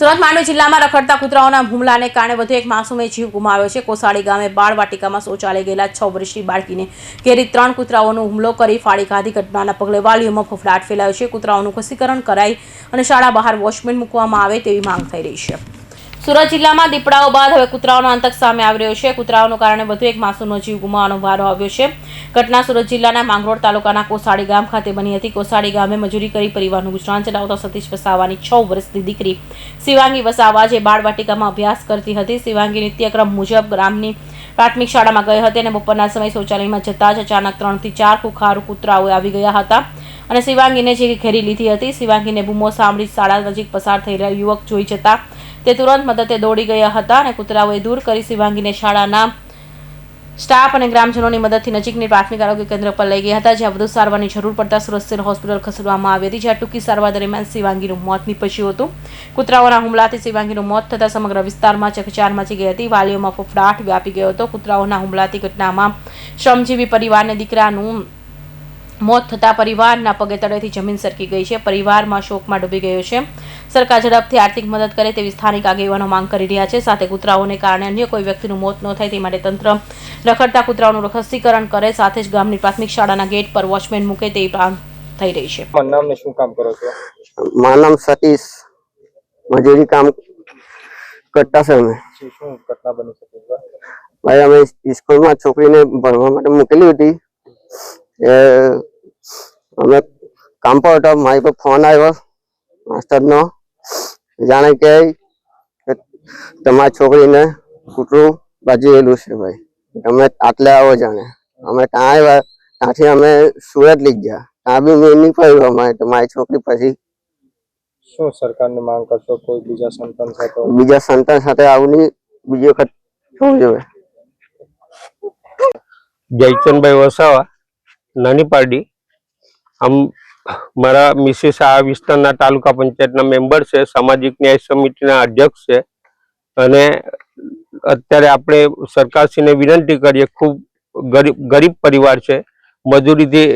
સુરત માંડવી જિલ્લામાં રખડતા કૂતરાઓના હુમલાને કારણે વધુ એક માસૂમે જીવ ગુમાવ્યો છે। કોસાડી ગામે બાળ વાટિકામાં શૌચાલય ગયેલા 6 વર્ષની બાળકીને ઘેરી 3 કૂતરાઓનો હુમલો કરી ફાડી ખાધી ઘટનાના પગલે વાલીઓમાં ફફડાટ ફેલાયો છે। કૂતરાઓનું ખસીકરણ કરાઈ અને શાળા બહાર વોચમેન મૂકવામાં આવે તેવી માંગ થઈ રહી છે। સુરત જિલ્લામાં દીપડાઓ બાદ હવે કૂતરાઓનો આતંક સામે આવી રહ્યો છે। કૂતરાઓના કારણે વધુ એક માસૂમનો જીવ ગુમાવવાનો વારો આવ્યો છે। ઘટના સુરત જિલ્લાના માંગરોળ તાલુકાના કોસાડી ગામ ખાતે બની હતી। કોસાડી ગામે મજૂરી કરી પરિવારનું ગુજરાન ચલાવતા સતીશ વસાવાની 6 વર્ષની દીકરી શિવાંગી વસાવા જે બાળવાટિકામાં અભ્યાસ કરતી હતી। શિવાંગી નિત્યક્રમ મુજબ ગ્રામની પ્રાથમિક શાળામાં ગઈ હતી અને બપોરના સમયે શૌચાલયમાં જતા જ અચાનક 3 થી 4 ખુખાર કૂતરાઓ આવી ગયા હતા અને શિવાંગીને જે ઘેરી લીધી હતી। શિવાંગીને બૂમો સાંભળી શાળા નજીક પસાર થઈ રહેલા યુવક જોઈ જતા તે તુરંત મદદે દોડી ગયા હતા અને કૂતરાઓએ દૂર કરી શિવાંગીને શાળાના સ્ટાફ અને ગ્રામજનોની મદદથી નજીકની પ્રાથમિક આરોગ્ય કેન્દ્ર પર લઈ ગયા હતા, જ્યાં વધુ સારવારની જરૂર પડતા સુરત સિવિલ હોસ્પિટલ ખસેડવામાં આવી હતી, જ્યાં ટૂંકી સારવાર દરમિયાન શિવાંગીનું મોત નીપજ્યું હતું। કૂતરાઓના હુમલાથી શિવાંગીનું મોત થતાં સમગ્ર વિસ્તારમાં ચકચાર મચી ગઈ હતી। વાલીઓમાં ફફડાટ વ્યાપી ગયો હતો। કૂતરાઓના હુમલાથી ઘટનામાં શ્રમજીવી પરિવારને દીકરાનું મોત થતા પરિવારના પગે તળેથી જમીન સરકી ગઈ છે। પરિવારમાં શોકમાં ડૂબી ગયો છે। સરકાર ઝડપથી આર્થિક મદદ કરે તેવી સ્થાનિક આગેવાનો માંગ કરી રહ્યા છે। સાથે કૂતરાઓને કારણે અન્ય કોઈ વ્યક્તિનું મોત ન થાય તે માટે તંત્ર રખડતા કૂતરાઓનું રસીકરણ કરે, સાથે જ ગામની પ્રાથમિક શાળાના ગેટ પર વોચમેન મૂકે તેવી માંગ થઈ રહી છે। શું કામ કરો છો? મારું નામ સતીશ, મજૂરી કામ કરતા છે। અમે શું ઘટના બની શકે? ભાઈ અમે સ્કૂલમાં છોકરીને ભણવા માટે મૂકેલી હતી। અમે કામ પર હતા, મારી પર ફોન આવ્યો માસ્ટરનો, જાણે કે તમારી છોકરીને કૂતરું બાજેલું છે ભાઈ, તમે આટલે આવો। જાણે અમે ત્યાં આવ્યા, ત્યાંથી અમે સુરત લઈ ગયા, ત્યાં બી મેં નહીં પડ્યું અમારે તો મારી છોકરી પછી। શું સરકારને માંગ કરશો? કોઈ બીજા સંતાન સાથે આવું નહીં બીજી વખત થવું જોઈએ। જયચંદભાઈ વસાવા, નાની પારડી। આમ મારા મિસિસ આ વિસ્તારના તાલુકા પંચાયતના મેમ્બર છે, સામાજિક ન્યાય સમિતિના અધ્યક્ષ છે અને અત્યારે આપણે સરકારશ્રીને વિનંતી કરીએ, ખૂબ ગરીબ પરિવાર છે, મજૂરીથી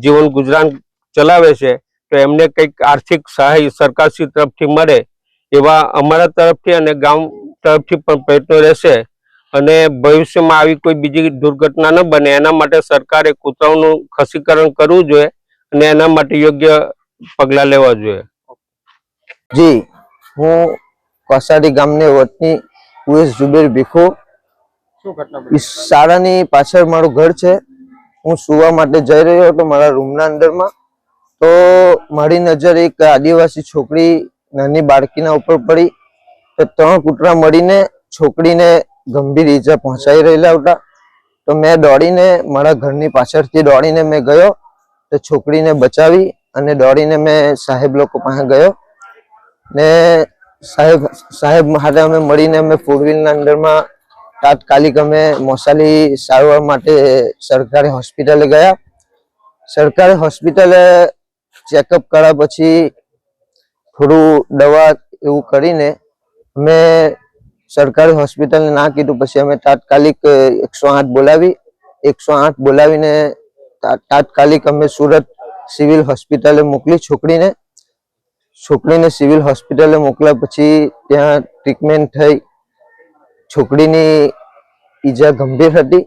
જીવન ગુજરાન ચલાવે છે, તો એમને કંઈક આર્થિક સહાય સરકારશ્રી તરફથી મળે એવા અમારા તરફથી અને ગામ તરફથી પણ પ્રયત્નો રહેશે અને ભવિષ્યમાં આવી કોઈ બીજી દુર્ઘટના ન બને એના માટે સરકારે કૂતરાઓનું ખસીકરણ કરવું જોઈએ અને એના માટે યોગ્ય પગલાં લેવા જોઈએ। જી, હું કોસાડી ગામની વતની ઉવેશ જુબેર ભીખો। શું ઘટના? શાળાની પાછળ મારું ઘર છે। હું સુવા માટે જઈ રહ્યો હતો મારા રૂમના અંદરમાં, તો મારી નજર એક આદિવાસી છોકરી નાની બાળકીના ઉપર પડી। તો 3 કૂતરા મળીને છોકરીને ગંભીર ઈજા પહોંચાઈ રહેલા હતા। તો મેં દોડીને મારા ઘરની પાછળથી દોડીને મેં ગયો, તો છોકરીને બચાવી અને દોડીને મેં સાહેબ લોકો પાસે ગયો ને સાહેબ માટે અમે મળીને અમે 4 વ્હીલના અંદરમાં તાત્કાલિક અમે મોસાલી સારવાર માટે સરકારી હોસ્પિટલે ગયા। સરકારી હોસ્પિટલે ચેકઅપ કર્યા પછી થોડું દવા એવું કરીને અમે સરકારી હોસ્પિટલને ના કીધું, પછી અમે તાત્કાલિક 108 બોલાવી। 108 બોલાવીને તાત્કાલિક અમે સુરત સિવિલ હોસ્પિટલે મોકલી છોકરીને સિવિલ હોસ્પિટલે મોકલ્યા પછી ત્યાં ટ્રીટમેન્ટ થઈ। છોકરીની ઈજા ગંભીર હતી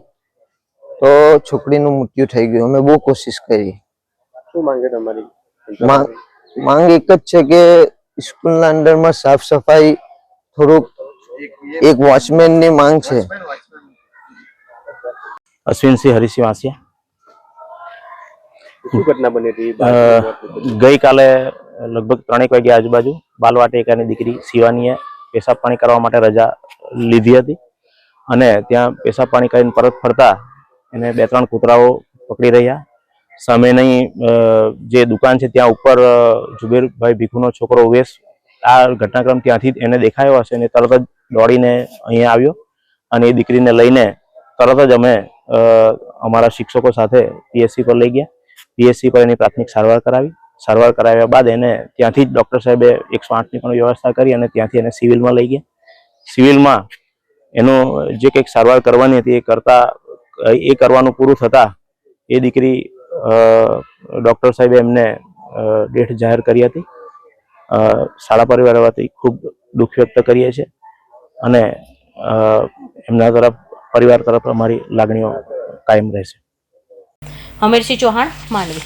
તો છોકરીનું મૃત્યુ થઈ ગયું। અમે બહુ કોશિશ કરી। શું માંગે તમારી? માંગ એક જ છે કે સ્કૂલના અંદરમાં સાફ સફાઈ, થોડુંક એક વોચમેનની માંગ છે। અશ્વિનસિંહ હરિસિંહ વાસિયા। શું ઘટના બની હતી? ગઈકાલે લગભગ 3 વાગ્યા આજુબાજુ બાલવાટિકાની દીકરી શિવાનીએ પેશાબ પાણી કરવા માટે રજા લીધી હતી અને ત્યાં પેશાબ પાણી કરીને પરત ફરતા એને 2-3 કૂતરાઓ પકડી રહ્યા। સામેની જે દુકાન છે ત્યાં ઉપર જુબેરભાઈ ભીખુનો છોકરો ઉવેશ, આ ઘટનાક્રમ ત્યાંથી એને દેખાયો હશે અને તરત જ દોડીને અહીંયા આવ્યો અને એ દીકરીને લઈને તરત જ અમે અમારા શિક્ષકો સાથે પીએચસી પર લઈ ગયા। પીએચસી પર એની પ્રાથમિક સારવાર કરાવી। સારવાર કરાવ્યા બાદ એને ત્યાંથી જ ડૉક્ટર સાહેબે 108ની પણ વ્યવસ્થા કરી અને ત્યાંથી એને સિવિલમાં લઈ ગયા। સિવિલમાં એનું જે કંઈક સારવાર કરવાની હતી એ કરવાનું પૂરું થતાં એ દીકરી ડૉક્ટર સાહેબે એમને ડેથ જાહેર કરી હતી। શાળા પરિવાર વતી ખૂબ દુઃખ વ્યક્ત કરીએ છીએ અને એમના તરફ પરિવાર તરફ અમારી લાગણીઓ કાયમ રહેશે. હમીરસિંહ ચૌહાણ, માંડવી.